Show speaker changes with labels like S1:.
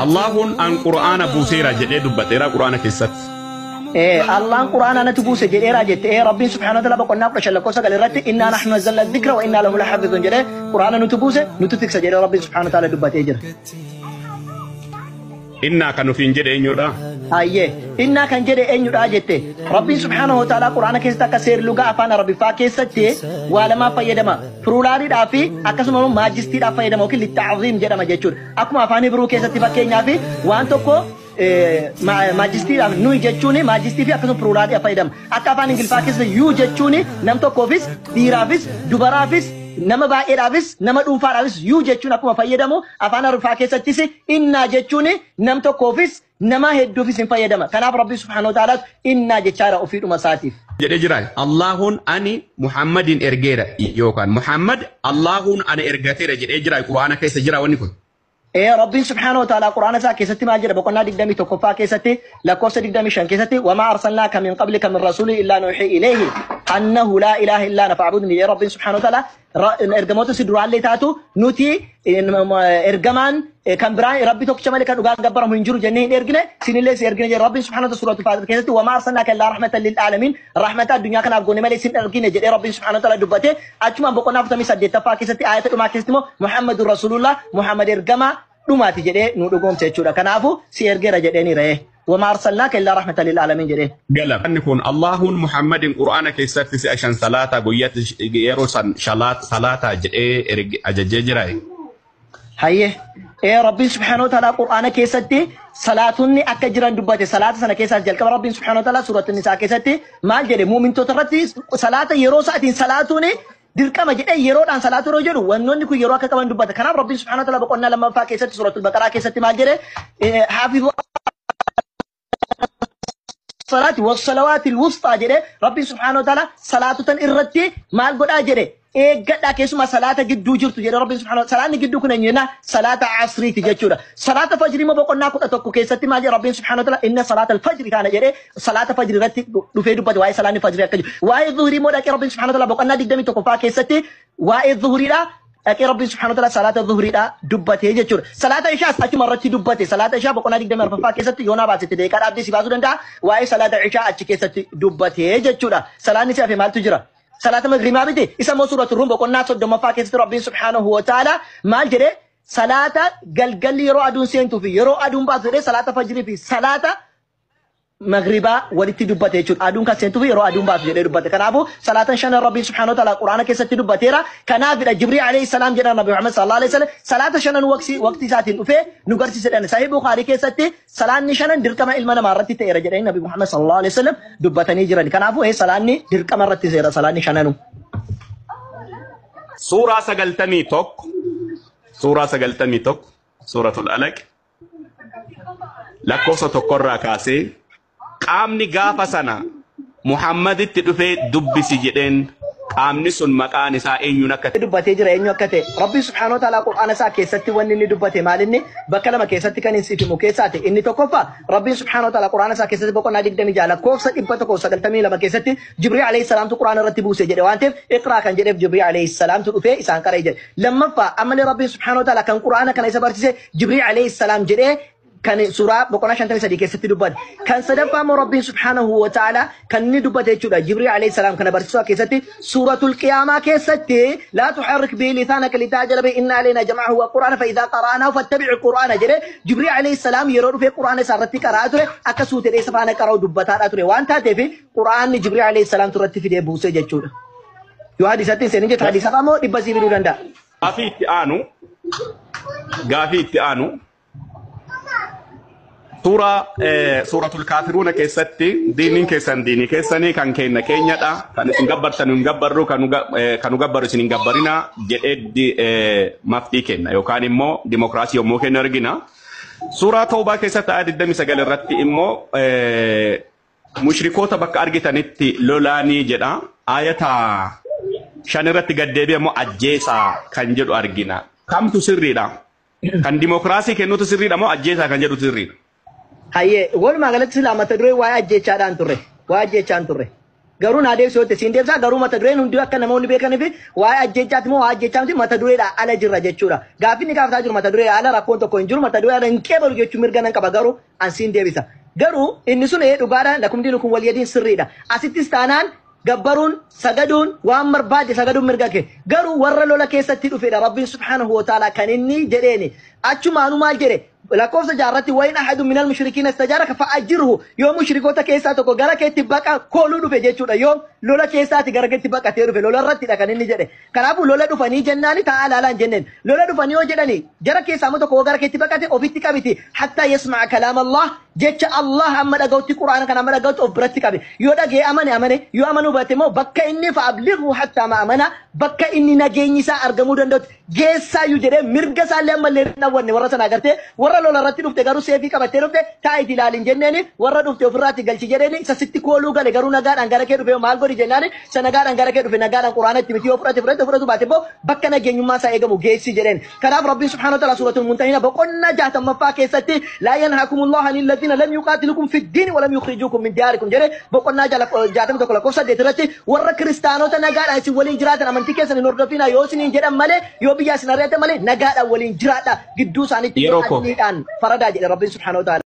S1: Allahun an Qur'ana buuseera jedhee dubbateera Qur'ana keessatti.
S2: Allahn Qur'ana natti buuse jedheera jette Rabbiin subhanahu wa ta'ala boqonnaa 10 lakkoofsa irratti inna nahnu nazzalna dhikra wa inna lahu lahafizun jedhee Qur'ana nutti buuse nutti tiksa jedhee Rabbiin subhanahu wa ta'ala dubbatee jira.
S1: Inna kan nufiin jedhe eenyudha?
S2: Ayyee inna kan jedhe eenyudha jette Rabbiin subhanahu wa ta'ala Qur'ana keessatti akka seer lugaa afaan Arabiffaa keessatti waa lama fayyadama pluraaliidhaa fi akkasuma maajistiidhaaf fayyadama yookiin litta'aziim jedhama jechuudha. Akkuma afaan Ibruu keessatti fakkeenyaaf waan tokko maajistiidhaaf nuyi jechuun maajistii fi akkasuma pluraaliidhaaf fayyadama. Akka afaan Ingiliffaa keessatti yuu jechuun nam tokkoofis dhiiraafis dubaraafis nama baay'eedhaafis nama dhuunfaadhaafis yuu jechuun akkuma fayyadamu afaan Arabiffaa keessattis inna jechuun nam tokkoofis nama hedduufis hin fayyadama. Kanaaf Rabbi subhanahu wa ta'ala inna jechaara ofiidhuma isaatiif.
S1: Jedhee jira Allahun ani Muhammadin ergeera yookaan Muhammad Allahun ani ergateera jedhee jira Qur'aana keessa jira wanni kun.
S2: Rabbi subhanahu wa ta'ala Qur'aana isaa keessatti maal jedha boqonnaa 21ffaa keessatti lakkoofsa 25 keessatti wama arsalnaaka min qablika min rasulin illa nuuhi ilayhi annahu la ilaha illa ana fa'budni ya Rabbi subhanahu wa ta'ala ergamoota si duraallee taatu nuti ergamaan kan biraan Rabbi tokkicha malee kan dhugaa gabbaramu hin jiru jennee hin ergine sinillee si ergine jedha Rabbi subhanahu wa ta'ala suratul Faatir keessatti wama arsalnaaka illa rahmatan lil alamin rahmata addunyaa kanaaf goone malee sin ergine jedhee Rabbi subhanahu wa ta'ala dubbate achuma boqonnaa 48ffaa keessatti ayata dhumaa keessatti immoo Muhammadur Rasulullah Muhammad ergamaa dhumaati jedhee nu dhugoomse jechuudha. Kanaafu si ergeera jedheeni ra'ee wama arsalnaaka illa rahmatan lil alamin jedhee.
S1: Galanni kun Allahun Muhammadin Qur'aana keessatti si ashan salaata guyyatti yeroo san salaata jedhee ajajee jira.
S2: Hayyee Rabbiin subhanahu wa ta'ala Qur'aana keessatti salaatunni akka jiran dubbate salaata sana keessaa jalqaba Rabbiin subhanahu wa ta'ala suuratul Nisaa keessatti maal jedhe muumintoota irratti salaata yeroo sa'atiin salaatuuni dirqama jedhee yeroodhaan salaatu yeroo jedhu wannoonni kun yeroo akka qaban dubbata. Kanaaf Rabbiin subhanahu wa ta'ala boqonnaa lammaffaa keessatti suuratul Baqaraa keessatti maal jedhe haafizu salaati was-salawaati al-wustaa jedhe Rabbiin subhanahu wa ta'ala salaatutan irratti maal godhaa jedhe eeggadhaa keessumaa salaata gidduu jirtu jedhe Rabbiin subhanahu wa ta'ala salaanni gidduu kun eenyudha salaata asriiti jechuudha. Salaata fajrii immoo boqonnaa 11 keessatti maal jedhe Rabbiin subhanahu wa ta'ala inna salaata al-fajri kana jedhe salaata fajrii irratti dhufee dubbate waa'ee salaanni fajrii akka jiru. Waa'ee zuhurii immoo dhaqee Rabbiin subhanahu wa ta'ala boqonnaa 21ffaa keessatti waa'ee zuhuriidha dhaqee Rabbiin subhanahu wa ta'ala salaata zuhuriidha dubbate jechuudha. Salaata ishaas achuma irratti dubbate salaata ishaa boqonnaa 24ffaa keessatti yoonaa baasite deeqaa dhaabdee si baasuu danda'a waa'ee salaata ishaa achi keessatti dubbate jechuudha. Salaanni si hafe maaltu jira? صلاة مغرب ما بدي اسمه سورة الروم بقولنا صد ما فاكس ربي سبحانه وتعالى ما جري صلاة قل يرو أدون سينتو في يرو أدون بعض صلاة فجر في صلاة مغربا ولتي دبته يجود أدون كسينتو في يرو أدون بعض جري دبته كان أبو صلاة شان ربي سبحانه وتعالى القرآن كيسة دبته را كان أبي جبريل عليه السلام جنا النبي محمد صلى الله عليه وسلم صلاة شان وقت ساعتين وفي نقرس سيدنا صحيح بخاري كيسة صلاة نشان دركما إلمنا مرتي تيرا جري النبي محمد صلى الله عليه وسلم دبته نيجرا كان أبو هي صلاة ني دركما مرتي زيرا صلاة نشانو
S1: سورة سجلتني توك سورة الألق لكوسة تقرأ كاسي قامني غافة سنة محمد تدفع دبسي جدين قامني سن مكان سا إنيو نكت
S2: دبتي جرا إنيو نكت ربي سبحانه وتعالى قرآن سا كيستي ونني دبتي مالني بكلمة كيستي كان ينسي في مكيساتي إني تكفى ربي سبحانه وتعالى قرآن سا كيستي بقول ناديك دمي جالا كوفسة إبتة كوفسة قلتمي لما كيستي جبريل عليه السلام تو قرآن رتبو سجد وانتف اقرأ كان جريف جبريل عليه السلام تدفع إسان كريجل لما فا أمل ربي سبحانه وتعالى كان قرآن كان يسبرتي جبريل عليه السلام جري كان سورة بقولنا شنتمي صديق كيستي دبت كان صدق ما ربي سبحانه وتعالى كان ندبت يجودا جبريل عليه السلام كان برسوا كيستي سورة القيامة كيستي لا تحرك به لسانك لتعجل به إن علينا جمعه وقرآن فإذا قرأناه فاتبع القرآن جري جبريل عليه السلام يرور في القرآن سارتي قرأته أكسوت ليس فانا قرأوا دبتات أتوري وانت تفي قرآن جبريل عليه السلام ترتي في دبوسه جتشودا يو حديثاتي سنجت حديثات أمو دبسي بدورندا
S1: غافي آنو سورة الكافرون كيستي دينين كيسان ديني كيساني كان كينا كينيا دا كان سنغبر سنغبرو كانو غبرو سنغبرنا جئد مفتي كينا يو كان إمو ديمقراسي يومو كينا رجينا سورة توبة كيستا آد الدمي سجل الرتي إمو مشركوتا بك أرجتانيتي لولاني جدا آية شان الرتي قد ديبي إمو أجيسا كان جدو أرجينا كم تسري دا كان ديمقراسي كنو تسري دا مو أجيسا كان جدو تسري
S2: Haye wal magalat silama tadre waya jecha dan turre waya jecha turre garuu naa deebisootti siin deebisa garuu mata dureen hundi akka namoonni beekanii fi waa'ee ajjechaati moo waa'ee ajjechaati mata dureedha ala jirra jechuudha. Gaaffii ni gaafataa jiru mata duree ala rakkoon tokko hin jiru mata duree ala hin qeebalu jechuun mirga nan qaba garuu an siin deebisa. Garuu inni sun dhugaadha lakum diinukum waliyadiin sirriidha. Asittis taanaan gabbaruun sagaduun waan barbaade sagaduun mirga kee garuu warra lola keessatti dhufedha rabbiin subhaanahu wa ta'ala kan inni jedheeni achumaanu maal jedhe lakkoofsa jaarratti wayin ahadun minal mushrikiina istajaaraka fa'ajirhu yoo mushrikoota keessaa tokko gara keetti baqa kooluu dhufe jechuudha yoo lola keessaati gara keetti baqatee dhufe lola irrattidha kan inni jedhe kanaafuu lola dhufanii jennaani ta'a laalaan jenneen lola dhufanii yoo jedhani jara keessaa immoo tokko gara keetti baqate ofitti qabiti hatta yasma'a kalaam Allah jecha Allah amma dhaga'utti quraana kan amma dhaga'utti of biratti qabe yoo dhagee amane yoo amanuu baate immoo bakka inni fa'ablighu hatta ma amana bakka inni nageenyi isaa argamuu danda'utti geessaa yu jedhee mirga isaallee ammallee nawwanne warra sana agartee warra lola irratti dhufte garuu seefii qabattee dhufte taa'iti ilaalin jenneeni warra dhufte ofirraatti galchi jedheeni isa sitti kooluu gale garuu nagaadhaan gara kee dhufe maal godhi jennaani isa nagaadhaan gara kee dhufe nagaadhaan quraana itti miti yoo fudhatu baate immoo bakka nageenyummaa isaa eegamu geessi jedheen kanaaf rabbiin subhaanahu wa ta'ala suuratul mumtahiina boqonnaa 60 keessatti laa yanhaakumullahu anil ladhiina lam yuqaatilukum fid diini wa lam yukhrijukum min diyaarikum jedhe boqonnaa 61 lakkoofsa 8 irratti warra kiristaanota nagaadhaan isin waliin jiraatan amantii keessan hin hordofina yoo isiniin jedhan malee yoo biyya isin ari'atan malee nagaadhaan waliin jiraadha gidduu isaaniitti adiidhaan faradaa jedhe rabbiin subhaanahu wa ta'ala